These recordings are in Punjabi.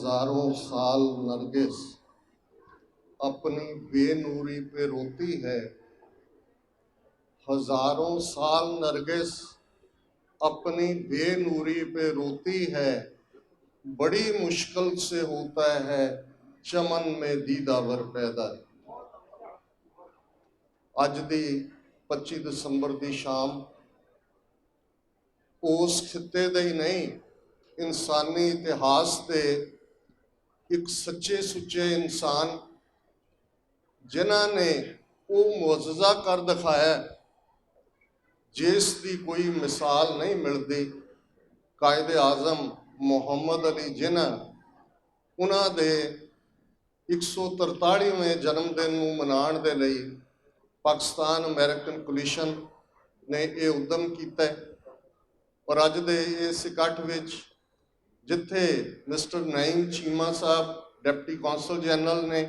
हजारों साल नरगिस अपनी बेनूरी पे रोती है। हजारों साल नरगिस अपनी बेनूरी पे रोती है। बड़ी मुश्किल से होता है चमन में दीदावर पैदा। अज दी 25 दसंबर की शाम उस खिते दे ही नहीं, इंसानी इतिहास के एक सच्चे सुच्चे इंसान जिन्हां ने वो मुअज़्ज़ा कर दिखाया जिस दी कोई मिसाल नहीं मिलती। कायदे आज़म मुहम्मद अली जिन्ना उन्हां दे 143वें जन्मदिन नूं मनाउण दे लई पाकिस्तान अमेरिकन कोलिशन ने यह उद्यम किया। और अज दे इस इकट्ठ विच जिथे मिस्टर नईम चीमा साहब डिप्टी कौंसल जनरल ने,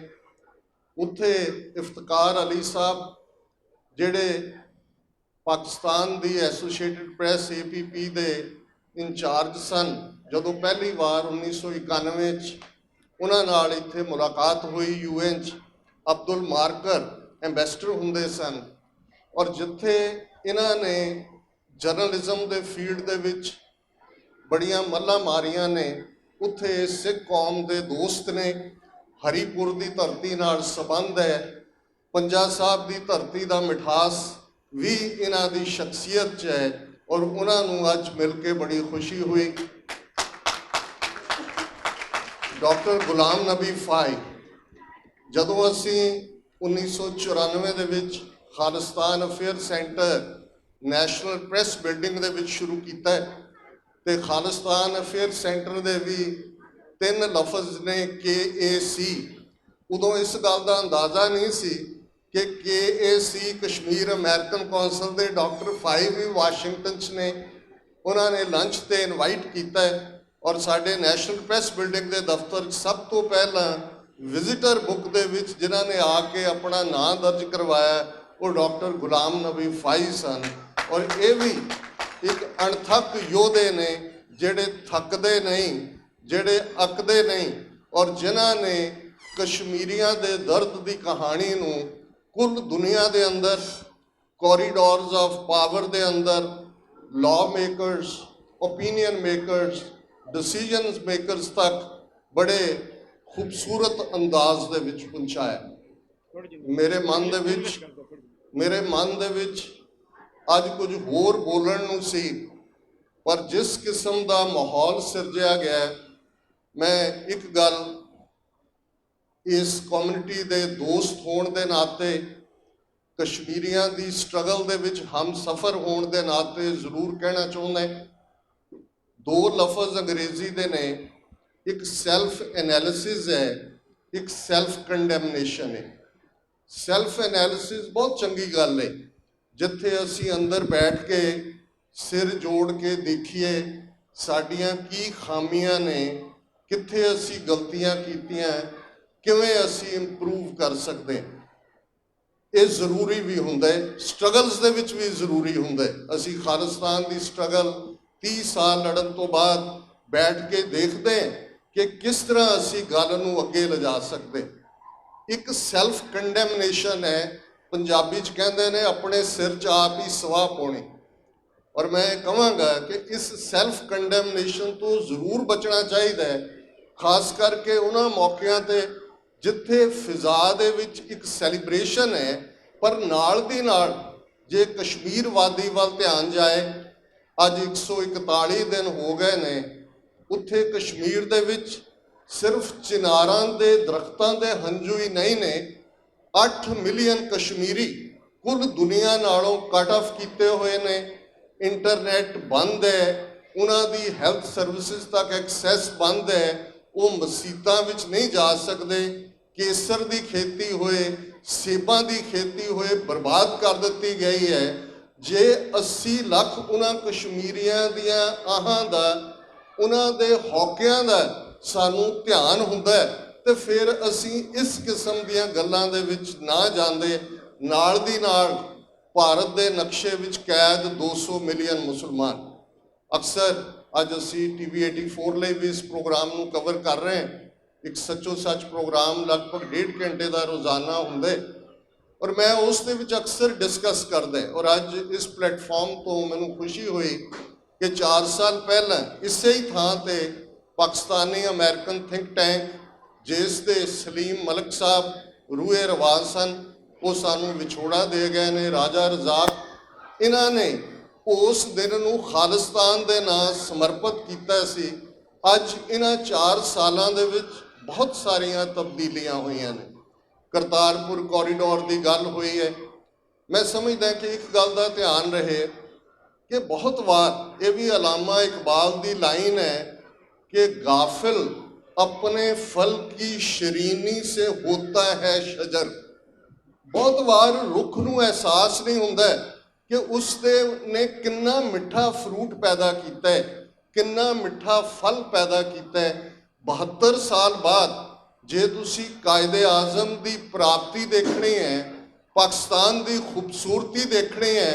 उत्थे इफ्तिकार अली साहब जिहड़े पाकिस्तान दी एसोसीएटेड प्रैस APP दे इंचार्ज सन, जदों पहली बार 1991 उन्हां नाल इत्थे मुलाकात हुई UN अब्दुल मार्कर एंबैसडर हुंदे सन। और जिथे इन्हां ने जर्नलिज्म दे फील्ड दे विच बड़ियां मल्लां मारियां ने, उत्थे सिख कौम दे दोस्त ने। हरीपुर की धरती नाल संबंध है, पंजा साहब की धरती का मिठास भी इन्हां दी शख्सियत च है। और उन्होंने अज मिल के बड़ी खुशी हुई। डॉक्टर गुलाम नबी फाई जदों असी 1994 दे विच Khalistan affair centre national press building दे विच शुरू किया, तो खालिस्तान अफेयर सेंटर दे भी 3 लफज ने KAC। उदों इस गल का अंदाज़ा नहीं सी कि KAC कश्मीर अमेरिकन कौंसल के डॉक्टर फाई भी वाशिंगटन च ने। उन्होंने लंच ते इनवाइट किया और साडे नैशनल प्रैस बिल्डिंग के दफ्तर सब तो पहला विजिटर बुक दे विच जिन्होंने आके अपना नाम दर्ज करवाया वो डॉक्टर गुलाम नबी फाई सन। और ये भी एक अणथक योधे ने जिहड़े थकदे नहीं, जिहड़े अकदे नहीं, और जिन्हां ने कश्मीरियां दे दर्द की कहानी नूं कुल दुनिया दे अंदर कॉरीडोर्स ऑफ पावर दे अंदर law makers, opinion makers, decision makers तक बड़े खूबसूरत अंदाज दे विच पहुंचाया। मेरे मन दे विच अज कुछ होर बोलण नूं सी, पर जिस किस्म का माहौल सिरजिया गया, मैं एक गल इस कम्यूनिटी के दोस्त होने के नाते, कश्मीरियां की स्ट्रगल दे विच हम सफ़र होने के नाते जरूर कहना चाहुंदा। 2 लफज अंग्रेजी दे ने, एक सैल्फ एनालिसिस है, एक सैल्फ कंडैमनेशन है। सैल्फ एनालिसिस बहुत चंगी गल है, जिथे असी अंदर बैठ के सिर जोड़ के देखिए साडियां की खामियां ने, कित्थे असी गलतियां कीतियां, किवें असी इंप्रूव कर सकते हैं। ये जरूरी भी हुंदा है, स्ट्रगल्स दे विच भी जरूरी हुंदा है। असी खालिस्तान की स्ट्रगल 30 साल लड़न तो बाद बैठ के देखते हैं कि किस तरह असी गल नूं अगे लिजा सकते। एक सैल्फ कंडैमनेशन है, पंजाबी च कहंदे ने अपने सिर च आप ही सवाह पाउणी। और मैं कहांगा कि इस सैल्फ कंडैमनेशन तो जरूर बचना चाहिए, खास करके उन्हां मौक़िआं ते जिथे फिजा दे विच एक सैलीब्रेशन है, पर नाल दी नाल जे कश्मीर वादी वाल ध्यान जाए, अज 141 दिन हो गए ने, उत्थे कश्मीर दे विच सिर्फ चिनारां दे दरख्तां दे हंजू ही नहीं ने, 8 मिलियन कश्मीरी कुल दुनिया नालों कट ऑफ किए हुए ने। इंटरनेट बंद है, उन्हां दी हैल्थ सर्विसिज तक एक्सैस बंद है, वो मसीतां विच नहीं जा सकते। केसर की खेती होए, सेबां की खेती होए बर्बाद कर दी गई है। जे 80 लाख उन्हां कश्मीरियां दियां आहां दा, उन्हां दे हौकियां दा सानूं ध्यान हुंदा है, तो फिर असी इस किस्म दीयां गल्लां दे विच ना जांदे। नाल दी नाल भारत के नक्शे विच कैद 200 मिलियन मुसलमान। अक्सर अज असी TV 84 लिए भी इस प्रोग्राम को कवर कर रहे हैं ਇੱਕ ਸੱਚੋ ਸੱਚ ਪ੍ਰੋਗਰਾਮ ਲਗਭਗ 1.5 ਘੰਟੇ ਦਾ ਰੋਜ਼ਾਨਾ ਹੁੰਦਾ ਹੈ ਔਰ ਮੈਂ ਉਸ ਦੇ ਵਿੱਚ ਅਕਸਰ ਡਿਸਕਸ ਕਰਦਾ ਔਰ ਅੱਜ ਇਸ ਪਲੇਟਫਾਰਮ ਤੋਂ ਮੈਨੂੰ ਖੁਸ਼ੀ ਹੋਈ ਕਿ 4 ਸਾਲ ਪਹਿਲਾਂ ਇਸੇ ਹੀ ਥਾਂ ਤੇ ਪਾਕਿਸਤਾਨੀ ਅਮਰੀਕਨ ਥਿੰਕ ਟੈਂਕ ਜਿਸ ਦੇ ਸਲੀਮ ਮਲਕ ਸਾਹਿਬ ਰੂਏ ਰਵਾਜ਼ ਸਨ, ਉਹ ਸਾਨੂੰ ਵਿਛੋੜਾ ਦੇ ਗਏ ਨੇ। ਰਾਜਾ ਰਜ਼ਾਕ ਇਹਨਾਂ ਨੇ ਉਸ ਦਿਨ ਨੂੰ ਖਾਲਿਸਤਾਨ ਦੇ ਨਾਂ ਸਮਰਪਿਤ ਕੀਤਾ ਸੀ। ਅੱਜ ਇਹਨਾਂ 4 ਸਾਲਾਂ ਦੇ ਵਿੱਚ ਬਹੁਤ ਸਾਰੀਆਂ ਤਬਦੀਲੀਆਂ ਹੋਈਆਂ ਨੇ। ਕਰਤਾਰਪੁਰ ਕੋਰੀਡੋਰ ਦੀ ਗੱਲ ਹੋਈ ਹੈ। ਮੈਂ ਸਮਝਦਾ ਕਿ ਇੱਕ ਗੱਲ ਦਾ ਧਿਆਨ ਰਹੇ ਕਿ ਬਹੁਤ ਵਾਰ ਇਹ ਵੀ ਅਲਾਮਾ ਇਕਬਾਲ ਦੀ ਲਾਈਨ ਹੈ ਕਿ ਗਾਫਿਲ ਆਪਣੇ ਫਲ ਕੀ ਸ਼ਰੀਨੀ ਸੇ ਹੋਤਾ ਹੈ ਸ਼ਜਰ। ਬਹੁਤ ਵਾਰ ਰੁੱਖ ਨੂੰ ਅਹਿਸਾਸ ਨਹੀਂ ਹੁੰਦਾ ਕਿ ਉਸ ਦੇ ਨੇ ਕਿੰਨਾ ਮਿੱਠਾ ਫਰੂਟ ਪੈਦਾ ਕੀਤਾ ਹੈ, ਕਿੰਨਾ ਮਿੱਠਾ ਫਲ ਪੈਦਾ ਕੀਤਾ ਹੈ। 72 ਸਾਲ ਬਾਅਦ ਜੇ ਤੁਸੀਂ ਕਾਇਦੇ ਆਜ਼ਮ ਦੀ ਪ੍ਰਾਪਤੀ ਦੇਖਣੀ ਹੈ, ਪਾਕਿਸਤਾਨ ਦੀ ਖੂਬਸੂਰਤੀ ਦੇਖਣੀ ਹੈ,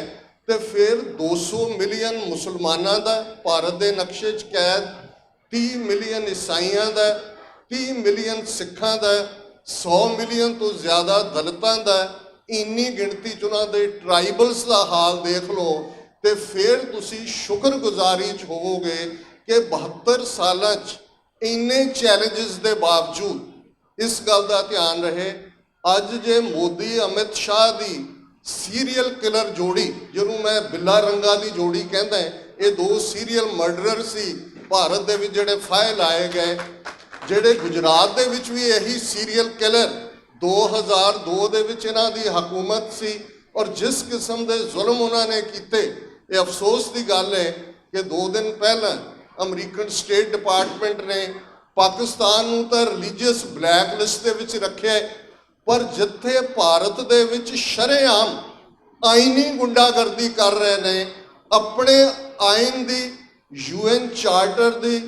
ਤੇ ਫਿਰ 200 ਮਿਲੀਅਨ ਮੁਸਲਮਾਨਾਂ ਦਾ ਭਾਰਤ ਦੇ ਨਕਸ਼ੇ 'ਚ ਕੈਦ, 30 ਮਿਲੀਅਨ ਈਸਾਈਆਂ ਦਾ, 30 ਮਿਲੀਅਨ ਸਿੱਖਾਂ ਦਾ, 100 ਮਿਲੀਅਨ ਤੋਂ ਜ਼ਿਆਦਾ ਦਲਿਤਾਂ ਦਾ, ਇੰਨੀ ਗਿਣਤੀ 'ਚ ਉਹਨਾਂ ਦੇ ਟਰਾਈਬਲਸ ਦਾ ਹਾਲ ਦੇਖ ਲਓ, ਤੇ ਫਿਰ ਤੁਸੀਂ ਸ਼ੁਕਰਗੁਜ਼ਾਰੀ 'ਚ ਹੋਵੋਗੇ ਕਿ 72 ਸਾਲਾਂ 'ਚ ਇੰਨੇ ਚੈਲੰਜਸ ਦੇ ਬਾਵਜੂਦ ਇਸ ਗੱਲ ਦਾ ਧਿਆਨ ਰਹੇ। ਅੱਜ ਜੇ ਮੋਦੀ ਅਮਿਤ ਸ਼ਾਹ ਦੀ ਸੀਰੀਅਲ ਕਿਲਰ ਜੋੜੀ, ਜਿਹਨੂੰ ਮੈਂ ਬਿੱਲਾ ਰੰਗਾ ਦੀ ਜੋੜੀ ਕਹਿੰਦਾ, ਇਹ 2 ਸੀਰੀਅਲ ਮਰਡਰਰ ਸੀ ਭਾਰਤ ਦੇ ਵਿੱਚ ਜਿਹੜੇ ਫਾਹੇ ਲਾਏ ਗਏ, ਜਿਹੜੇ ਗੁਜਰਾਤ ਦੇ ਵਿੱਚ ਵੀ ਇਹੀ ਸੀਰੀਅਲ ਕਿਲਰ 2002 ਦੇ ਵਿੱਚ ਇਹਨਾਂ ਦੀ ਹਕੂਮਤ ਸੀ। ਔਰ ਜਿਸ ਕਿਸਮ ਦੇ ਜ਼ੁਲਮ ਉਹਨਾਂ ਨੇ ਕੀਤੇ, ਇਹ ਅਫਸੋਸ ਦੀ ਗੱਲ ਹੈ ਕਿ 2 ਦਿਨ ਪਹਿਲਾਂ ਅਮਰੀਕਨ ਸਟੇਟ ਡਿਪਾਰਟਮੈਂਟ ਨੇ ਪਾਕਿਸਤਾਨ ਨੂੰ ਤਾਂ ਰਿਲੀਜੀਅਸ ਬਲੈਕ ਲਿਸਟ ਦੇ ਵਿੱਚ ਰੱਖਿਆ, ਪਰ ਜਿੱਥੇ ਭਾਰਤ ਦੇ ਵਿੱਚ ਸ਼ਰੇਆਮ ਆਈਨੀ ਗੁੰਡਾਗਰਦੀ ਕਰ ਰਹੇ ਨੇ, ਆਪਣੇ ਆਇਨ ਦੀ, UN ਚਾਰਟਰ ਦੀ,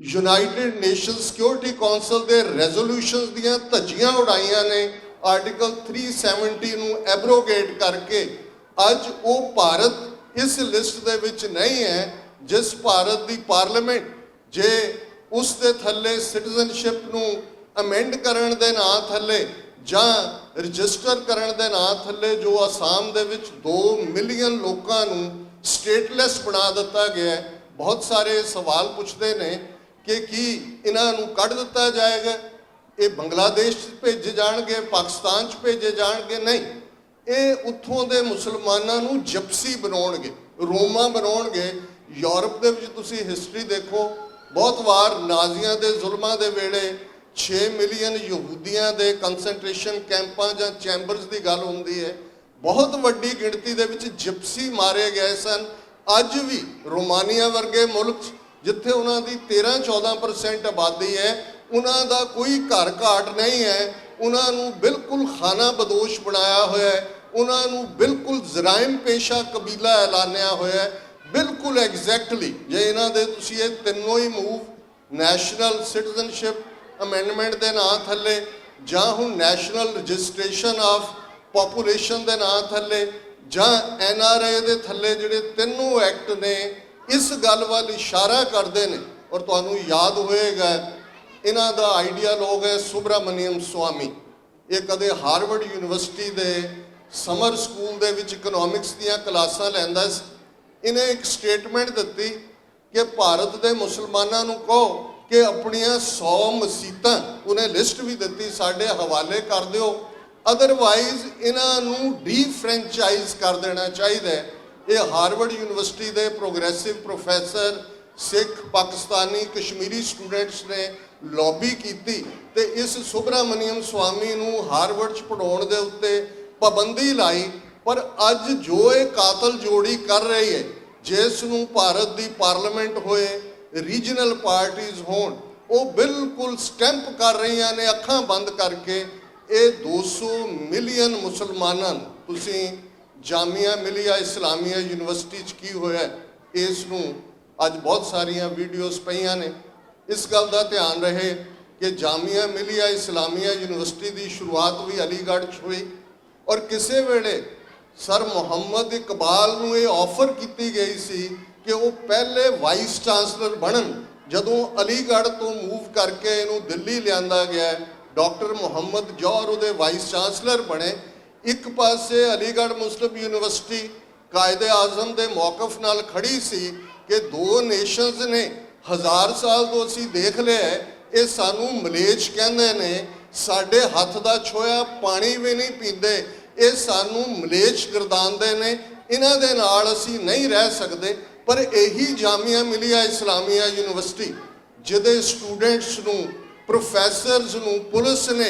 ਯੂਨਾਈਟਿਡ ਨੇਸ਼ਨ ਸਿਕਿਉਰਿਟੀ ਕੌਂਸਲ ਦੇ ਰੈਜ਼ੋਲੂਸ਼ਨਸ ਦੀਆਂ ਧੱਜੀਆਂ ਉਡਾਈਆਂ ਨੇ, ਆਰਟੀਕਲ 370 ਨੂੰ ਐਬਰੋਗੇਟ ਕਰਕੇ। ਅੱਜ ਉਹ ਭਾਰਤ ਇਸ ਲਿਸਟ ਦੇ ਵਿੱਚ ਨਹੀਂ ਹੈ ਜਿਸ ਭਾਰਤ ਦੀ ਪਾਰਲੀਮੈਂਟ ਜੇ ਉਸ ਦੇ ਥੱਲੇ ਸਿਟੀਜ਼ਨਸ਼ਿਪ ਨੂੰ ਅਮੈਂਡ ਕਰਨ ਦੇ ਨਾਂ ਥੱਲੇ ਜਾਂ ਰਜਿਸਟਰ ਕਰਨ ਦੇ ਨਾਂ ਥੱਲੇ ਜੋ ਅਸਾਮ ਦੇ ਵਿੱਚ 2 ਮਿਲੀਅਨ ਲੋਕਾਂ ਨੂੰ ਸਟੇਟਲੈਸ ਬਣਾ ਦਿੱਤਾ ਗਿਆ। ਬਹੁਤ ਸਾਰੇ ਸਵਾਲ ਪੁੱਛਦੇ ਨੇ ਕਿ ਕੀ ਇਹਨਾਂ ਨੂੰ ਕੱਢ ਦਿੱਤਾ ਜਾਏਗਾ, ਇਹ ਬੰਗਲਾਦੇਸ਼ 'ਚ ਭੇਜੇ ਜਾਣਗੇ, ਪਾਕਿਸਤਾਨ 'ਚ ਭੇਜੇ ਜਾਣਗੇ? ਨਹੀਂ, ਇਹ ਉੱਥੋਂ ਦੇ ਮੁਸਲਮਾਨਾਂ ਨੂੰ ਜਿਪਸੀ ਬਣਾਉਣਗੇ, ਰੋਮਾ ਬਣਾਉਣਗੇ। ਯੂਰਪ ਦੇ ਵਿੱਚ ਤੁਸੀਂ ਹਿਸਟਰੀ ਦੇਖੋ, ਬਹੁਤ ਵਾਰ ਨਾਜ਼ੀਆਂ ਦੇ ਜ਼ੁਲਮਾਂ ਦੇ ਵੇਲੇ 6 ਮਿਲੀਅਨ ਯਹੂਦੀਆਂ ਦੇ ਕੰਸੈਂਟਰੇਸ਼ਨ ਕੈਂਪਾਂ ਜਾਂ ਚੈਂਬਰਸ ਦੀ ਗੱਲ ਹੁੰਦੀ ਹੈ। ਬਹੁਤ ਵੱਡੀ ਗਿਣਤੀ ਦੇ ਵਿੱਚ ਜਿਪਸੀ ਮਾਰੇ ਗਏ ਸਨ। ਅੱਜ ਵੀ ਰੋਮਾਨੀਆ ਵਰਗੇ ਮੁਲਕ ਜਿੱਥੇ ਉਹਨਾਂ ਦੀ 13-14% ਆਬਾਦੀ ਹੈ, ਉਹਨਾਂ ਦਾ ਕੋਈ ਘਰ ਘਾਟ ਨਹੀਂ ਹੈ। ਉਹਨਾਂ ਨੂੰ ਬਿਲਕੁਲ ਖਾਨਾ ਬਦੋਸ਼ ਬਣਾਇਆ ਹੋਇਆ ਹੈ, ਉਹਨਾਂ ਨੂੰ ਬਿਲਕੁਲ ਜਰਾਇਮ ਪੇਸ਼ਾ ਕਬੀਲਾ ਐਲਾਨਿਆ ਹੋਇਆ ਹੈ। ਬਿਲਕੁਲ ਐਗਜ਼ੈਕਟਲੀ ਜੇ ਇਹਨਾਂ ਦੇ ਤੁਸੀਂ ਇਹ ਤਿੰਨੋਂ ਹੀ ਮੂਵ, ਨੈਸ਼ਨਲ ਸਿਟੀਜ਼ਨਸ਼ਿਪ ਅਮੈਂਡਮੈਂਟ ਦੇ ਨਾਂ ਥੱਲੇ ਜਾਂ ਹੁਣ ਨੈਸ਼ਨਲ ਰਜਿਸਟ੍ਰੇਸ਼ਨ ਆਫ ਪਾਪੂਲੇਸ਼ਨ ਦੇ ਨਾਂ ਥੱਲੇ ਜਾਂ NRA ਦੇ ਥੱਲੇ, ਜਿਹੜੇ ਤਿੰਨੋਂ ਐਕਟ ਨੇ ਇਸ ਗੱਲ ਵੱਲ ਇਸ਼ਾਰਾ ਕਰਦੇ ਨੇ। ਔਰ ਤੁਹਾਨੂੰ ਯਾਦ ਹੋਏਗਾ ਇਹਨਾਂ ਦਾ ਆਈਡੀਆਲੋਗ ਹੈ ਸੁਬਰਾਮਨੀਅਮ ਸਵਾਮੀ। ਇਹ ਕਦੇ ਹਾਰਵਰਡ ਯੂਨੀਵਰਸਿਟੀ ਦੇ ਸਮਰ ਸਕੂਲ ਦੇ ਵਿੱਚ ਇਕਨੋਮਿਕਸ ਦੀਆਂ ਕਲਾਸਾਂ ਲੈਂਦਾ ਸੀ। ਇਹਨੇ ਇੱਕ ਸਟੇਟਮੈਂਟ ਦਿੱਤੀ ਕਿ ਭਾਰਤ ਦੇ ਮੁਸਲਮਾਨਾਂ ਨੂੰ ਕਹੋ ਕਿ ਆਪਣੀਆਂ 100 ਮਸੀਤਾਂ, ਉਹਨੇ ਲਿਸਟ ਵੀ ਦਿੱਤੀ, ਸਾਡੇ ਹਵਾਲੇ ਕਰ ਦਿਓ, ਅਦਰਵਾਈਜ਼ ਇਹਨਾਂ ਨੂੰ ਡੀਫਰੈਂਚਾਈਜ਼ ਕਰ ਦੇਣਾ ਚਾਹੀਦਾ ਹੈ। ਇਹ ਹਾਰਵਰਡ ਯੂਨੀਵਰਸਿਟੀ ਦੇ ਪ੍ਰੋਗਰੈਸਿਵ ਪ੍ਰੋਫੈਸਰ, ਸਿੱਖ, ਪਾਕਿਸਤਾਨੀ, ਕਸ਼ਮੀਰੀ ਸਟੂਡੈਂਟਸ ਨੇ ਲੌਬੀ ਕੀਤੀ ਤੇ ਇਸ ਸੁਬਰਾਮਨੀਅਮ ਸਵਾਮੀ ਨੂੰ ਹਾਰਵਰਡ 'ਚ ਪੜਾਉਣ ਦੇ ਉੱਤੇ ਪਾਬੰਦੀ ਲਾਈ। ਪਰ ਅੱਜ ਜੋ ਇਹ ਕਾਤਲ ਜੋੜੀ ਕਰ ਰਹੀ ਹੈ, ਜਿਸ ਨੂੰ ਭਾਰਤ ਦੀ ਪਾਰਲੀਮੈਂਟ ਹੋਏ, ਰੀਜਨਲ ਪਾਰਟੀਆਂ ਹੋਣ, ਉਹ ਬਿਲਕੁਲ ਸਟੈਂਪ ਕਰ ਰਹੀਆਂ ਨੇ ਅੱਖਾਂ ਬੰਦ ਕਰਕੇ। ਇਹ 200 ਮਿਲੀਅਨ ਮੁਸਲਮਾਨਾਂ ਨੂੰ, ਤੁਸੀਂ ਜਾਮੀਆ ਮਿਲੀਆ ਇਸਲਾਮੀਆ ਯੂਨੀਵਰਸਿਟੀ 'ਚ ਕੀ ਹੋਇਆ ਇਸ ਨੂੰ ਅੱਜ ਬਹੁਤ ਸਾਰੀਆਂ ਵੀਡੀਓਜ਼ ਪਈਆਂ ਨੇ। ਇਸ ਗੱਲ ਦਾ ਧਿਆਨ ਰਹੇ ਕਿ ਜਾਮੀਆ ਮਿਲੀਆ ਇਸਲਾਮੀਆ ਯੂਨੀਵਰਸਿਟੀ ਦੀ ਸ਼ੁਰੂਆਤ ਵੀ ਅਲੀਗੜ੍ਹ 'ਚ ਹੋਈ ਔਰ ਕਿਸੇ ਵੇਲੇ ਸਰ ਮੁਹੰਮਦ ਇਕਬਾਲ ਨੂੰ ਇਹ ਆਫਰ ਕੀਤੀ ਗਈ ਸੀ ਕਿ ਉਹ ਪਹਿਲੇ ਵਾਈਸ ਚਾਂਸਲਰ ਬਣਨ ਜਦੋਂ ਅਲੀਗੜ੍ਹ ਤੋਂ ਮੂਵ ਕਰਕੇ ਇਹਨੂੰ ਦਿੱਲੀ ਲਿਆਂਦਾ ਗਿਆ, ਡਾਕਟਰ ਮੁਹੰਮਦ ਜੌਹਰ ਉਹਦੇ ਵਾਈਸ ਚਾਂਸਲਰ ਬਣੇ। ਇੱਕ ਪਾਸੇ ਅਲੀਗੜ੍ਹ ਮੁਸਲਿਮ ਯੂਨੀਵਰਸਿਟੀ ਕਾਇਦੇ ਆਜ਼ਮ ਦੇ ਮੌਕਫ ਨਾਲ ਖੜੀ ਸੀ ਕਿ ਦੋ ਨੇਸ਼ਨਸ ਨੇ, 1000 ਸਾਲ ਤੋਂ ਅਸੀਂ ਦੇਖ ਲਿਆ ਇਹ ਸਾਨੂੰ ਮਲੇਛ ਕਹਿੰਦੇ ਨੇ, ਸਾਡੇ ਹੱਥ ਦਾ ਛੋਇਆ ਪਾਣੀ ਵੀ ਨਹੀਂ ਪੀਂਦੇ, ਇਹ ਸਾਨੂੰ ਮਲੇਛ ਗਰਦਾਨਦੇ ਨੇ, ਇਹਨਾਂ ਦੇ ਨਾਲ ਅਸੀਂ ਨਹੀਂ ਰਹਿ ਸਕਦੇ। ਪਰ ਇਹੀ ਜਾਮੀਆ ਮਿਲੀਆ ਇਸਲਾਮੀਆ ਯੂਨੀਵਰਸਿਟੀ ਜਿਹਦੇ ਸਟੂਡੈਂਟਸ ਨੂੰ, ਪ੍ਰੋਫੈਸਰਸ ਨੂੰ ਪੁਲਿਸ ਨੇ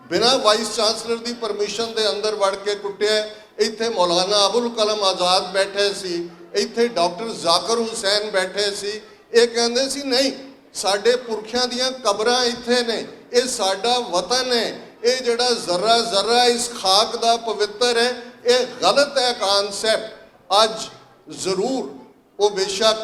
ਬਿਨਾਂ ਵਾਈਸ ਚਾਂਸਲਰ ਦੀ ਪਰਮਿਸ਼ਨ ਦੇ ਅੰਦਰ ਵੜ ਕੇ ਕੁੱਟਿਆ। ਇੱਥੇ ਮੌਲਾਨਾ ਅਬੁਲ ਕਲਮ ਆਜ਼ਾਦ ਬੈਠੇ ਸੀ, ਇੱਥੇ ਡਾਕਟਰ ਜ਼ਾਕਰ ਹੁਸੈਨ ਬੈਠੇ ਸੀ। ਇਹ ਕਹਿੰਦੇ ਸੀ ਨਹੀਂ, ਸਾਡੇ ਪੁਰਖਿਆਂ ਦੀਆਂ ਕਬਰਾਂ ਇੱਥੇ ਨੇ, ਇਹ ਸਾਡਾ ਵਤਨ ਹੈ, ਇਹ ਜਿਹੜਾ ਜ਼ਰਾ ਜ਼ਰਾ ਇਸ ਖਾਕ ਦਾ ਪਵਿੱਤਰ ਹੈ, ਇਹ ਗਲਤ ਹੈ ਕਾਨਸੈਪਟ। ਅੱਜ ਜ਼ਰੂਰ ਉਹ ਬੇਸ਼ੱਕ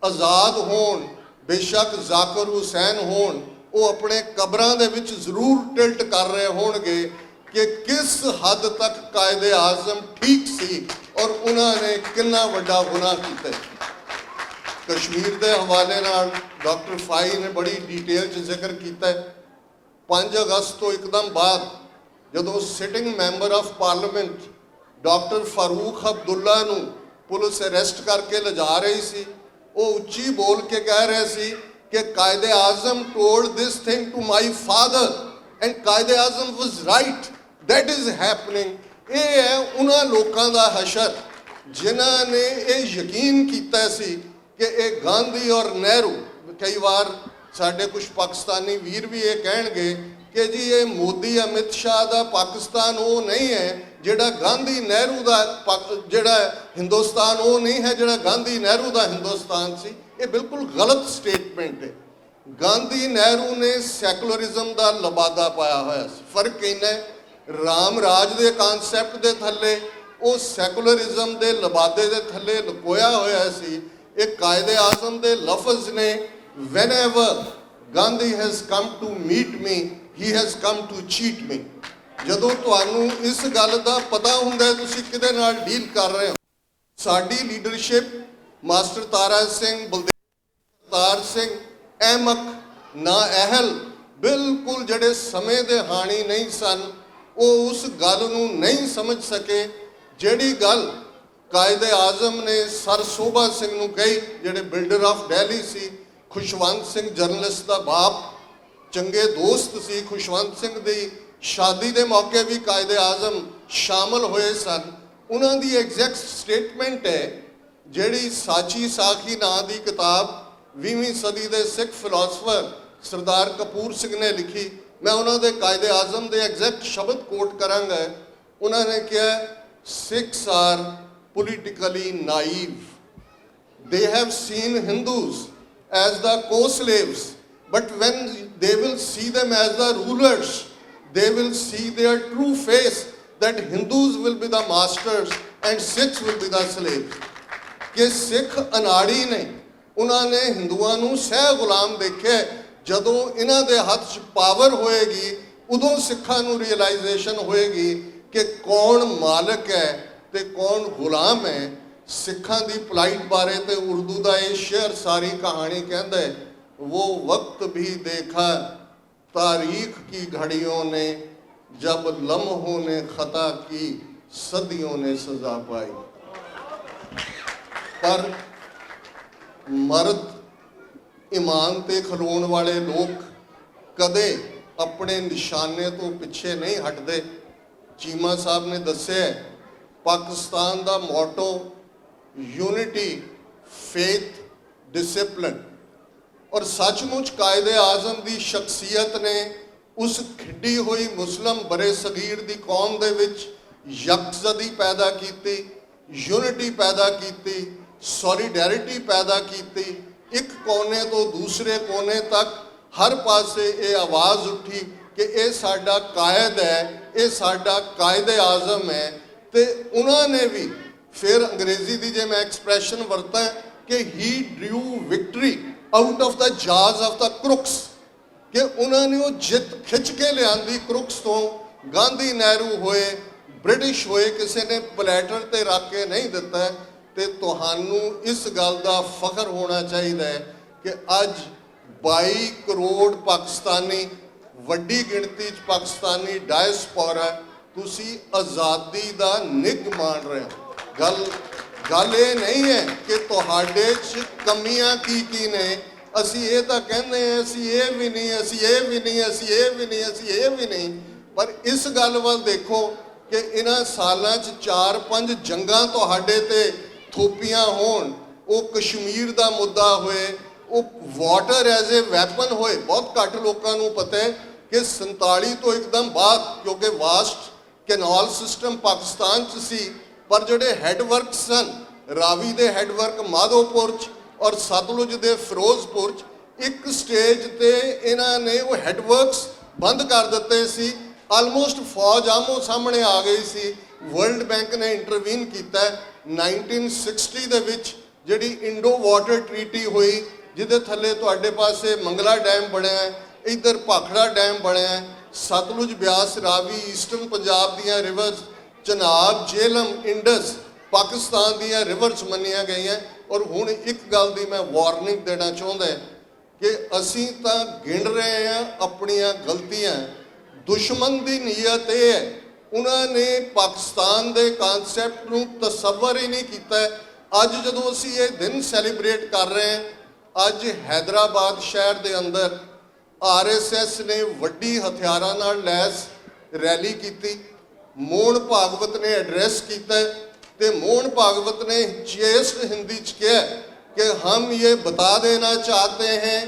ਆਜ਼ਾਦ ਹੋਣ, ਬੇਸ਼ੱਕ ਜ਼ਾਕਰ ਹੁਸੈਨ ਹੋਣ, ਉਹ ਆਪਣੇ ਕਬਰਾਂ ਦੇ ਵਿੱਚ ਜ਼ਰੂਰ ਟਿਲਟ ਕਰ ਰਹੇ ਹੋਣਗੇ ਕਿ ਕਿਸ ਹੱਦ ਤੱਕ ਕਾਇਦੇ ਆਜ਼ਮ ਠੀਕ ਸੀ ਔਰ ਉਹਨਾਂ ਨੇ ਕਿੰਨਾ ਵੱਡਾ ਗੁਨਾਹ ਕੀਤਾ। ਕਸ਼ਮੀਰ ਦੇ ਹਵਾਲੇ ਨਾਲ ਡਾਕਟਰ ਫਾਈ ਨੇ ਬੜੀ ਡਿਟੇਲ 'ਚ ਜ਼ਿਕਰ ਕੀਤਾ। 5 ਅਗਸਤ ਤੋਂ ਇੱਕਦਮ ਬਾਅਦ ਜਦੋਂ sitting member of parliament doctor Farooq Abdullah ਨੂੰ ਪੁਲਿਸ ਅਰੈਸਟ ਕਰਕੇ ਲਿਜਾ ਰਹੀ ਸੀ, ਉਹ ਉੱਚੀ ਬੋਲ ਕੇ ਕਹਿ ਰਹੇ ਸੀ ਕਿ Quaide Azam told this thing to my father and Quaide Azam was right, that is happening. ਇਹ ਹੈ ਉਹਨਾਂ ਲੋਕਾਂ ਦਾ ਹਸ਼ਰ ਜਿਨ੍ਹਾਂ ਨੇ ਇਹ ਯਕੀਨ ਕੀਤਾ ਸੀ ਕਿ ਇਹ ਗਾਂਧੀ ਔਰ ਨਹਿਰੂ, ਕਈ ਵਾਰ ਸਾਡੇ ਕੁਝ ਪਾਕਿਸਤਾਨੀ ਵੀਰ ਵੀ ਇਹ ਕਹਿਣਗੇ ਕਿ ਜੀ ਇਹ ਮੋਦੀ ਅਮਿਤ ਸ਼ਾਹ ਦਾ ਪਾਕਿਸਤਾਨ ਉਹ ਨਹੀਂ ਹੈ ਜਿਹੜਾ ਗਾਂਧੀ ਨਹਿਰੂ ਦਾ, ਜਿਹੜਾ ਹਿੰਦੁਸਤਾਨ ਉਹ ਨਹੀਂ ਹੈ ਜਿਹੜਾ ਗਾਂਧੀ ਨਹਿਰੂ ਦਾ ਹਿੰਦੁਸਤਾਨ ਸੀ। ਇਹ ਬਿਲਕੁਲ ਗਲਤ ਸਟੇਟਮੈਂਟ ਹੈ। ਗਾਂਧੀ ਨਹਿਰੂ ਨੇ ਸੈਕੂਲਰਿਜ਼ਮ ਦਾ ਲਬਾਦਾ ਪਾਇਆ ਹੋਇਆ ਸੀ। ਫਰਕ ਇੰਨਾ ਹੈ, ਰਾਮ ਰਾਜ ਦੇ ਕਾਨਸੈਪਟ ਦੇ ਥੱਲੇ, ਉਹ ਸੈਕੂਲਰਿਜ਼ਮ ਦੇ ਲਬਾਦੇ ਦੇ ਥੱਲੇ ਲੁਕੋਇਆ ਹੋਇਆ ਸੀ। ਇਹ ਕਾਇਦੇ ਆਜ਼ਮ ਦੇ ਲਫ਼ਜ਼ ਨੇ, whenever Gandhi has come to meet me, he has come to cheat me। ਜਦੋਂ ਤੁਹਾਨੂੰ ਇਸ ਗੱਲ ਦਾ ਪਤਾ ਹੁੰਦਾ ਹੈ ਤੁਸੀਂ ਕਿਹਦੇ ਨਾਲ ਡੀਲ ਕਰ ਰਹੇ ਹੋ। ਸਾਡੀ ਲੀਡਰਸ਼ਿਪ ਮਾਸਟਰ ਤਾਰਾ ਸਿੰਘ, ਬਲਦੇਵ ਤਾਰ ਸਿੰਘ, ਅਹਿਮਕ ਨਾ ਅਹਿਲ ਬਿਲਕੁਲ ਜਿਹੜੇ ਸਮੇਂ ਦੇ ਹਾਣੀ ਨਹੀਂ ਸਨ, ਉਹ ਉਸ ਗੱਲ ਨੂੰ ਨਹੀਂ ਸਮਝ ਸਕੇ ਜਿਹੜੀ ਗੱਲ ਕਾਇਦੇ ਆਜ਼ਮ ਨੇ ਸਰ ਸੋਭਾ ਸਿੰਘ ਨੂੰ ਕਹੀ, ਜਿਹੜੇ ਬਿਲਡਰ ਆਫ ਦਿੱਲੀ ਸੀ। ਖੁਸ਼ਵੰਤ ਸਿੰਘ ਜਰਨਲਿਸਟ ਦਾ ਬਾਪ, ਚੰਗੇ ਦੋਸਤ ਸੀ। ਖੁਸ਼ਵੰਤ ਸਿੰਘ ਦੀ ਸ਼ਾਦੀ ਦੇ ਮੌਕੇ ਵੀ ਕਾਇਦੇ ਆਜ਼ਮ ਸ਼ਾਮਲ ਹੋਏ ਸਨ। ਉਹਨਾਂ ਦੀ ਐਗਜ਼ੈਕਟ ਸਟੇਟਮੈਂਟ ਹੈ ਜਿਹੜੀ ਸਾਚੀ ਸਾਖੀ ਨਾਂ ਦੀ ਕਿਤਾਬ 20ਵੀਂ ਸਦੀ ਦੇ ਸਿੱਖ ਫਿਲਾਸਫਰ ਸਰਦਾਰ ਕਪੂਰ ਸਿੰਘ ਨੇ ਲਿਖੀ। ਮੈਂ ਉਹਨਾਂ ਦੇ ਕਾਇਦੇ ਆਜ਼ਮ ਦੇ ਐਗਜ਼ੈਕਟ ਸ਼ਬਦ ਕੋਟ ਕਰਾਂਗਾ। ਉਹਨਾਂ ਨੇ ਕਿਹਾ, Sikhs are politically naive. They have seen Hindus as the co-slaves, but when they will see them as the rulers, they will see their true face, that Hindus will be the masters and Sikhs will be the slaves। ਕਿ ਸਿੱਖ ਅਨਾੜੀ ਨੇ, ਉਹਨਾਂ ਨੇ ਹਿੰਦੂਆਂ ਨੂੰ ਸਹਿ ਗੁਲਾਮ ਦੇਖਿਆ। ਜਦੋਂ ਇਹਨਾਂ ਦੇ ਹੱਥ 'ਚ ਪਾਵਰ ਹੋਏਗੀ ਉਦੋਂ ਸਿੱਖਾਂ ਨੂੰ ਰਿਅਲਾਈਜੇਸ਼ਨ ਹੋਏਗੀ ਕਿ ਕੌਣ ਮਾਲਕ ਹੈ ਤੇ ਕੌਣ ਗੁਲਾਮ ਹੈ। ਸਿੱਖਾਂ ਦੀ ਪਲਾਈਟ ਬਾਰੇ ਤੇ ਉਰਦੂ ਦਾ ਇਹ ਸ਼ੇਅਰ ਸਾਰੀ ਕਹਾਣੀ ਕਹਿੰਦਾ ਹੈ, वो वक्त भी देखा तारीख की घड़ियों ने, जब लम्हों ने खता की सदियों ने सजा पाई। पर मर्द ईमान ते खलोण वाले लोग कदे अपने निशाने तो पिछे नहीं हटते। चीमा साहब ने दस्या पाकिस्तान दा मोटो यूनिटी, फेथ, डिसिप्लिन। और सचमुच कायदे आजम की शख्सियत ने उस खिड्डी हुई मुस्लिम बरे सगीर की कौम दे विच यकजदी पैदा की, यूनिटी पैदा की, सॉलीडैरिटी पैदा की। एक कोने तो दूसरे कोने तक हर पासे ये आवाज़ उठी कि ये साडा कायद है, ये साडा कायदे आजम है। तो उन्होंने भी फिर अंग्रेजी की जे मैं एक्सप्रैशन वरता कि he drew victory out of the jaws of the crooks, कि उन्होंने वो जित खिंच के लियांदी क्रुक्स तो। गांधी नहरू होए, ब्रिटिश होए, किसी ने प्लेटर ते रख के नहीं दिता। तो तुहानू इस गल का फख्र होना चाहिए कि अज 22 करोड़ पाकिस्तानी वड्डी गिणती च पाकिस्तानी डायस्पोरा तुसी आज़ादी दा निग मान रहे हो। गल ये नहीं है कि तुहाडे च कमियां की ने। असी ये तो कहने असी ये भी नहीं, असी ये भी नहीं, असी ये भी नहीं, असी ये भी नहीं। पर इस गल वल देखो कि इन्हां सालां च 4-5 जंगां तुहाडे ते थोपियां होण, वो कश्मीर दा मुद्दा होए, वो वाटर एज ए वैपन होए। बहुत घੱਟ लोगों को पता है कि 47 तो एकदम बाद, क्योंकि वास्ट कैनाल सिस्टम पाकिस्तान च सी, पर जोड़े हैडवर्क सन रावी दे हैडवर्क माधोपुर च और सतलुज दे फिरोजपुर च एक स्टेज ते इन्हां ने वो हैडवर्क्स बंद कर दिते सी। आलमोस्ट फौज आमो सामने आ गई सी। वर्ल्ड बैंक ने इंटरवीन किया 1960 दे विच जिहड़ी इंडो वाटर ट्रीटी हुई, जिहदे थल्ले तुहाडे पासे मंगला डैम बनया है, इधर भाखड़ा डैम बनया है, सतलुज ब्यास रावी ईस्टर्न पंजाब दियां रिवर्स चनाब झेलम इंडस पाकिस्तान दियां रिवर्स मनिया गई हैं। और हुण एक गल दी मैं वार्निंग देना चाहुंदा कि असीं तां गिण रहे हैं अपनियां गलतियां। दुश्मन की नीयत यह है, उन्होंने पाकिस्तान के कानसैप्ट को तसव्वुर ही नहीं किया। अज जदों असीं ये दिन सैलीब्रेट कर रहे हैं, अज हैदराबाद शहर के अंदर RSS ने वड्डी हथियारां नाल लैस रैली की। मोहन भागवत ने एड्रैस किया तो मोहन भागवत ने चेस्ट हिंदी च कहा कि हम ये बता देना चाहते हैं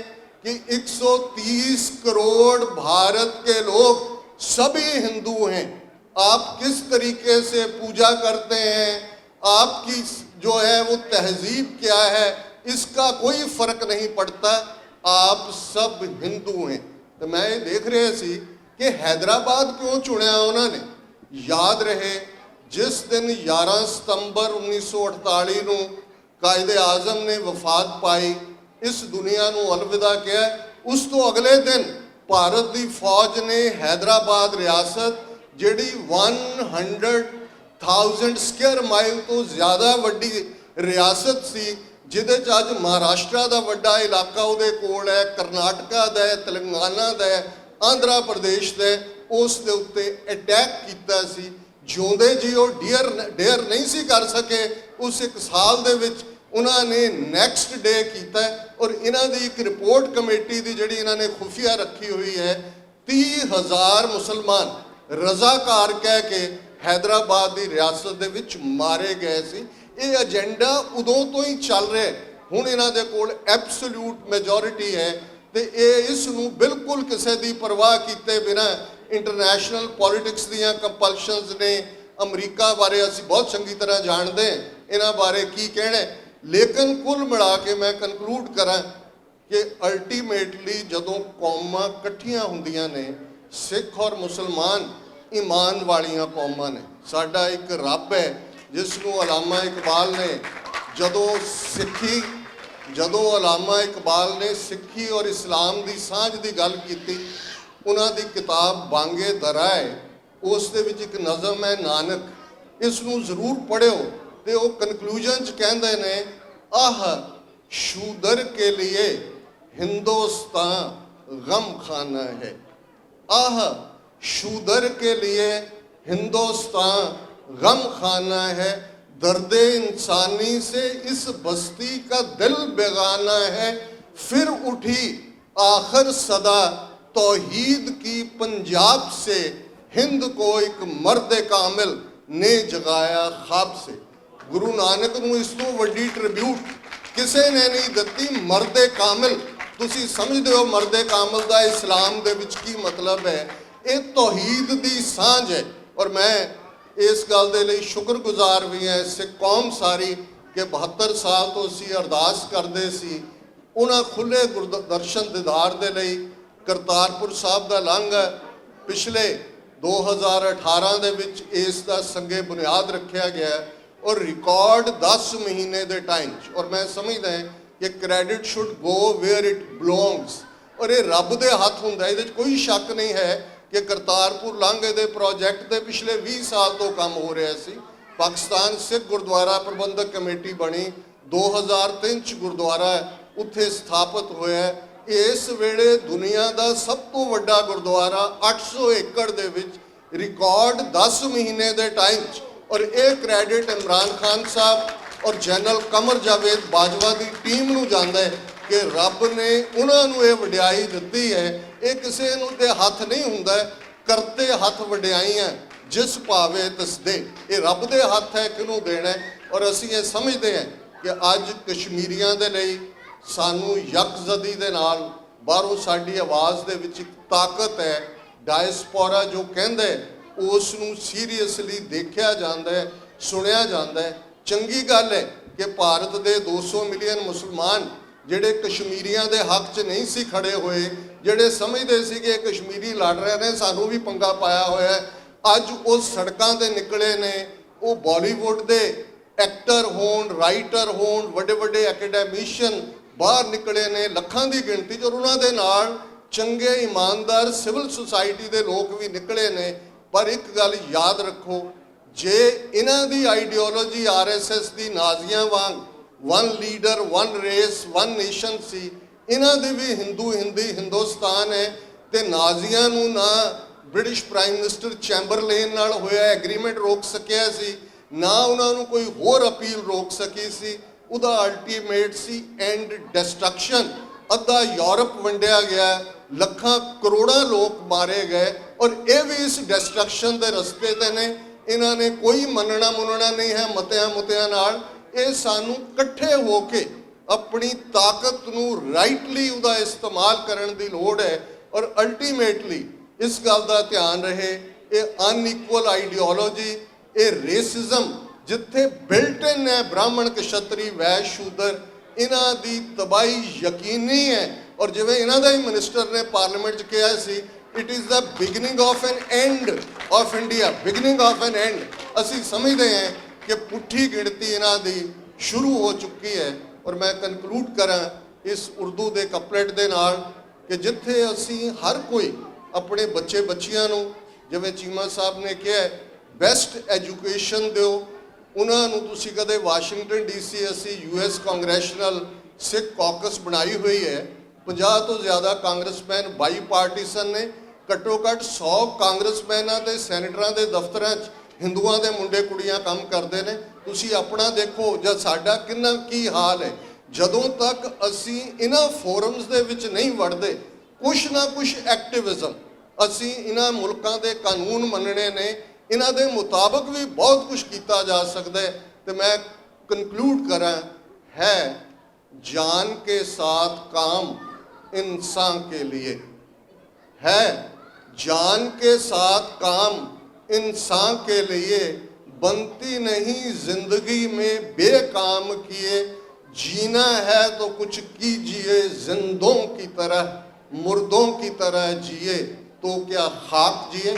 कि 130 करोड़ भारत के लोग सभी हिंदू हैं। आप किस तरीके से पूजा करते हैं, आपकी जो है वो तहजीब क्या है, इसका कोई फर्क नहीं पड़ता, आप सब हिंदू हैं। तो मैं ये देख रहे सी कि हैदराबाद क्यों चुनिया उन्होंने। याद रहे जिस दिन 11 सितंबर 1948 को कायदे आजम ने वफात पाई, इस दुनिया को अलविदा किया, उस तो अगले दिन भारत की फौज ने हैदराबाद रियासत जिहड़ी 100,000 स्क्वायर माइल तो ज़्यादा वड्डी रियासत सी, जिहदे च अज महाराष्ट्र का वड्डा इलाका उहदे कोल है, करनाटका दा है, तेलंगाना दा है, आंध्रा प्रदेश दा है, उस दे उत्ते अटैक कीता सी। जिउंदे जी वो डेयर नहीं सी कर सके, उस एक साल दे विच उन्होंने नैक्सट डे किया। और इन्हां दी एक रिपोर्ट कमेटी दी जिहड़ी इन्होंने खुफिया रखी हुई है, 30,000 मुसलमान रजाकार कह के हैदराबाद की रियासत दे विच मारे गए सी। ये एजेंडा उदों तो ही चल रहा है। हुण इन्हां दे कोल एब्सोल्यूट मैजोरिटी है तो ये इस नूं बिल्कुल किसी की परवाह किए बिना इंटरनेशनल पॉलिटिक्स दियां कंपल्शनस ने, अमरीका बारे असीं बहुत चंगी तरह जानते हैं, इन्हां बारे की कहना। लेकिन कुल मिला के मैं कनकलूड करा कि अल्टीमेटली जदों कौमां इकट्ठियां हुंदियां ने, सिख और मुसलमान ईमान वालियां कौमां ने। साडा एक रब है जिसनूं अलामा इकबाल ने जदों अलामा इकबाल ने सिक्खी और इस्लाम की सांझ की गल की, उन्हां दी किताब बांगे दरा है, उस दे विच एक नज़म है नानक, इसनूं जरूर पढ़ियो। तो वो कनकलूजन च कहंदे ने, आह शूदर के लिए हिंदुस्तान गम खाना है, आह शूदर के लिए हिंदुस्तान गम खाना है, दर्द इंसानी से इस बस्ती का दिल बेगाना है, फिर उठी आखिर सदा तौहीद की पंजाब से, हिंद को एक मर्द कामिल ने जगाया ख्वाब से। गुरु नानक नूं इस तो वड्डी ट्रिब्यूट किसी ने नहीं दिती। मर्द कामिल, तुसी समझदे हो मर्द कामिल का इस्लाम दे विच की मतलब है? ये तौहीद दी सांझ है। और मैं इस गल दे लई शुक्रगुजार भी है सिख कौम सारी कि 72 साल तो असीं अरदास करते सी उन्हां खुले गुरदर्शन दीदार दे लई। करतारपुर साहब का लांघा पिछले 2018 दे विच इस दा संगे बुनियाद रखा गया और रिकॉर्ड 10 महीने के टाइम। और मैं समझदा है कि credit should go where it belongs. और ये रब दे हथ हुंदा, इहदे कोई शक नहीं है कि करतारपुर लांघे के प्रोजैक्ट के पिछले 20 साल तो काम हो रहा सी। पाकिस्तान सिख गुरुद्वारा प्रबंधक कमेटी बनी, 2003 गुरुद्वारा ਉੱਥੇ ਸਥਾਪਿਤ ਹੋਇਆ। ਇਸ ਵੇਲੇ ਦੁਨੀਆ ਦਾ ਸਭ ਤੋਂ ਵੱਡਾ ਗੁਰਦੁਆਰਾ 800 ਏਕੜ ਦੇ ਵਿੱਚ ਰਿਕਾਰਡ 10 ਮਹੀਨੇ ਦੇ ਟਾਈਮ 'ਚ, ਔਰ ਇਹ ਕ੍ਰੈਡਿਟ ਇਮਰਾਨ ਖਾਨ ਸਾਹਿਬ ਔਰ ਜਨਰਲ ਕਮਰ ਜਾਵੇਦ ਬਾਜਵਾ ਦੀ ਟੀਮ ਨੂੰ ਜਾਂਦਾ ਹੈ ਕਿ ਰੱਬ ਨੇ ਉਹਨਾਂ ਨੂੰ ਇਹ ਵਡਿਆਈ ਦਿੱਤੀ ਹੈ। ਇਹ ਕਿਸੇ ਨੂੰ ਤੇ ਹੱਥ ਨਹੀਂ ਹੁੰਦਾ, ਕਰਤੇ ਹੱਥ ਵਡਿਆਈਆਂ ਜਿਸ ਭਾਵੇ ਤਸਦੇ, ਇਹ ਰੱਬ ਦੇ ਹੱਥ ਹੈ ਕਿਹਨੂੰ ਦੇਣਾ। ਔਰ ਅਸੀਂ ਇਹ ਸਮਝਦੇ ਹਾਂ ਕਿ ਅੱਜ ਕਸ਼ਮੀਰੀਆਂ ਦੇ ਲਈ ਸਾਨੂੰ ਯਕਜ਼ਦੀ ਦੇ ਨਾਲ ਬਾਹਰੋਂ ਸਾਡੀ ਆਵਾਜ਼ ਦੇ ਵਿੱਚ ਇੱਕ ਤਾਕਤ ਹੈ। ਡਾਇਸਪੋਰਾ ਜੋ ਕਹਿੰਦਾ ਉਸ ਨੂੰ ਸੀਰੀਅਸਲੀ ਦੇਖਿਆ ਜਾਂਦਾ ਹੈ, ਸੁਣਿਆ ਜਾਂਦਾ ਹੈ। ਚੰਗੀ ਗੱਲ ਹੈ ਕਿ ਭਾਰਤ ਦੇ 200 ਮਿਲੀਅਨ ਮੁਸਲਮਾਨ ਜਿਹੜੇ ਕਸ਼ਮੀਰੀਆਂ ਦੇ ਹੱਕ 'ਚ ਨਹੀਂ ਸੀ ਖੜੇ ਹੋਏ, ਜਿਹੜੇ ਸਮਝਦੇ ਸੀ ਕਿ ਕਸ਼ਮੀਰੀ ਲੜ ਰਹੇ ਨੇ, ਸਾਨੂੰ ਵੀ ਪੰਗਾ ਪਾਇਆ ਹੋਇਆ, ਅੱਜ ਉਹ ਸੜਕਾਂ 'ਤੇ ਨਿਕਲੇ ਨੇ। ਉਹ ਬਾਲੀਵੁੱਡ ਦੇ ਐਕਟਰ ਹੋਣ, ਰਾਈਟਰ ਹੋਣ, ਵੱਡੇ ਵੱਡੇ ਐਕੈਡੈਮੀਸ਼ੀਅਨ ਬਾਹਰ ਨਿਕਲੇ ਨੇ ਲੱਖਾਂ ਦੀ ਗਿਣਤੀ 'ਚ, ਔਰ ਉਹਨਾਂ ਦੇ ਨਾਲ ਚੰਗੇ ਇਮਾਨਦਾਰ ਸਿਵਲ ਸੁਸਾਇਟੀ ਦੇ ਲੋਕ ਵੀ ਨਿਕਲੇ ਨੇ। ਪਰ ਇੱਕ ਗੱਲ ਯਾਦ ਰੱਖੋ, ਜੇ ਇਹਨਾਂ ਦੀ ਆਈਡੀਓਲੋਜੀ RSS ਦੀ ਨਾਜ਼ੀਆਂ ਵਾਂਗ one leader, one race, one nation ਸੀ, ਇਹਨਾਂ ਦੀ ਵੀ ਹਿੰਦੂ ਹਿੰਦੀ ਹਿੰਦੁਸਤਾਨ ਹੈ। ਤੇ ਨਾਜ਼ੀਆਂ ਨੂੰ ਨਾ ਬ੍ਰਿਟਿਸ਼ ਪ੍ਰਾਈਮ ਮਿਨਿਸਟਰ ਚੈਂਬਰਲੇਨ ਨਾਲ ਹੋਇਆ ਐਗਰੀਮੈਂਟ ਰੋਕ ਸਕਿਆ ਸੀ, ਨਾ ਉਹਨਾਂ ਨੂੰ ਕੋਈ ਹੋਰ ਅਪੀਲ ਰੋਕ ਸਕੀ ਸੀ। ਉਹਦਾ ਅਲਟੀਮੇਟ ਸੀ ਐਂਡ ਡਿਸਟਰਕਸ਼ਨ। ਅੱਧਾ ਯੂਰਪ ਵੰਡਿਆ ਗਿਆ, ਲੱਖਾਂ ਕਰੋੜਾਂ ਲੋਕ ਮਾਰੇ ਗਏ, ਔਰ ਇਹ ਵੀ ਇਸ ਡਿਸਟਰਕਸ਼ਨ ਦੇ ਰਸਤੇ ਤੇ ਨੇ। ਇਹਨਾਂ ਨੇ ਕੋਈ ਮੰਨਣਾ ਮੁੰਨਣਾ ਨਹੀਂ ਹੈ ਮਤਿਆਂ ਨਾਲ। ਇਹ ਸਾਨੂੰ ਇਕੱਠੇ ਹੋ ਕੇ ਆਪਣੀ ਤਾਕਤ ਨੂੰ ਰਾਈਟਲੀ ਉਹਦਾ ਇਸਤੇਮਾਲ ਕਰਨ ਦੀ ਲੋੜ ਹੈ। ਔਰ ਅਲਟੀਮੇਟਲੀ ਇਸ ਗੱਲ ਦਾ ਧਿਆਨ ਰਹੇ, ਇਹ ਅਨਇਕੁਅਲ ਆਈਡੀਓਲੋਜੀ, ਇਹ ਰੇਸਿਜ਼ਮ ਜਿੱਥੇ ਬਿਲਟ ਇਨ ਹੈ ਬ੍ਰਾਹਮਣ ਕਸ਼ਤਰੀ ਵੈਸ਼ ਸ਼ੂਦਰ, ਇਹਨਾਂ ਦੀ ਤਬਾਹੀ ਯਕੀਨੀ ਹੈ। ਔਰ ਜਿਵੇਂ ਇਹਨਾਂ ਦਾ ਹੀ ਮਿਨਿਸਟਰ ਨੇ ਪਾਰਲੀਮੈਂਟ 'ਚ ਕਿਹਾ ਸੀ, it is the beginning of an end of India, beginning of an end. ਅਸੀਂ ਸਮਝਦੇ ਹਾਂ ਕਿ ਪੁੱਠੀ ਗਿਣਤੀ ਇਹਨਾਂ ਦੀ ਸ਼ੁਰੂ ਹੋ ਚੁੱਕੀ ਹੈ। ਔਰ ਮੈਂ ਕਨਕਲੂਡ ਕਰਾਂ ਇਸ ਉਰਦੂ ਦੇ ਕਪਲੇਟ ਦੇ ਨਾਲ ਕਿ ਜਿੱਥੇ ਅਸੀਂ ਹਰ ਕੋਈ ਆਪਣੇ ਬੱਚੇ ਬੱਚੀਆਂ ਨੂੰ, ਜਿਵੇਂ ਚੀਮਾ ਸਾਹਿਬ ਨੇ ਕਿਹਾ, ਬੈਸਟ ਐਜੂਕੇਸ਼ਨ ਦਿਓ। ਉਹਨਾਂ ਨੂੰ ਤੁਸੀਂ ਕਦੇ ਵਾਸ਼ਿੰਗਟਨ DC ਅਸੀਂ US ਕਾਂਗਰੈਸ਼ਨਲ ਸਿੱਖ ਕਾਕਸ ਬਣਾਈ ਹੋਈ ਹੈ, 50 ਤੋਂ ਜ਼ਿਆਦਾ ਕਾਂਗਰਸਮੈਨ ਬਾਈ ਪਾਰਟੀਸਨ ਨੇ, ਘੱਟੋ ਘੱਟ 100 ਕਾਂਗਰਸਮੈਨਾਂ ਤੇ ਸੈਨੇਟਰਾਂ ਦੇ ਦਫ਼ਤਰਾਂ 'ਚ ਹਿੰਦੂਆਂ ਦੇ ਮੁੰਡੇ ਕੁੜੀਆਂ ਕੰਮ ਕਰਦੇ ਨੇ। ਤੁਸੀਂ ਆਪਣਾ ਦੇਖੋ ਜਾਂ ਸਾਡਾ ਕਿੰਨਾ ਕੀ ਹਾਲ ਹੈ। ਜਦੋਂ ਤੱਕ ਅਸੀਂ ਇਹਨਾਂ ਫੋਰਮਸ ਦੇ ਵਿੱਚ ਨਹੀਂ ਵੜਦੇ, ਕੁਛ ਨਾ ਕੁਛ ਐਕਟਿਵਿਜ਼ਮ, ਅਸੀਂ ਇਹਨਾਂ ਮੁਲਕਾਂ ਦੇ ਕਾਨੂੰਨ ਮੰਨਣੇ ਨੇ, ਇਹਨਾਂ ਦੇ ਮੁਤਾਬਕ ਵੀ ਬਹੁਤ ਕੁਛ ਕੀਤਾ ਜਾ ਸਕਦਾ ਹੈ। ਤੇ ਮੈਂ ਕਨਕਲੂਡ ਕਰਾਂ, ਹੈ जान के साथ काम इंसान के लिए, है जान के साथ काम इंसान के लिए, बनती नहीं जिंदगी में बेकाम किए, जीना है तो कुछ कीजिए, जिंदों की तरह मुर्दों की तरह जिए तो क्या खाक जिए।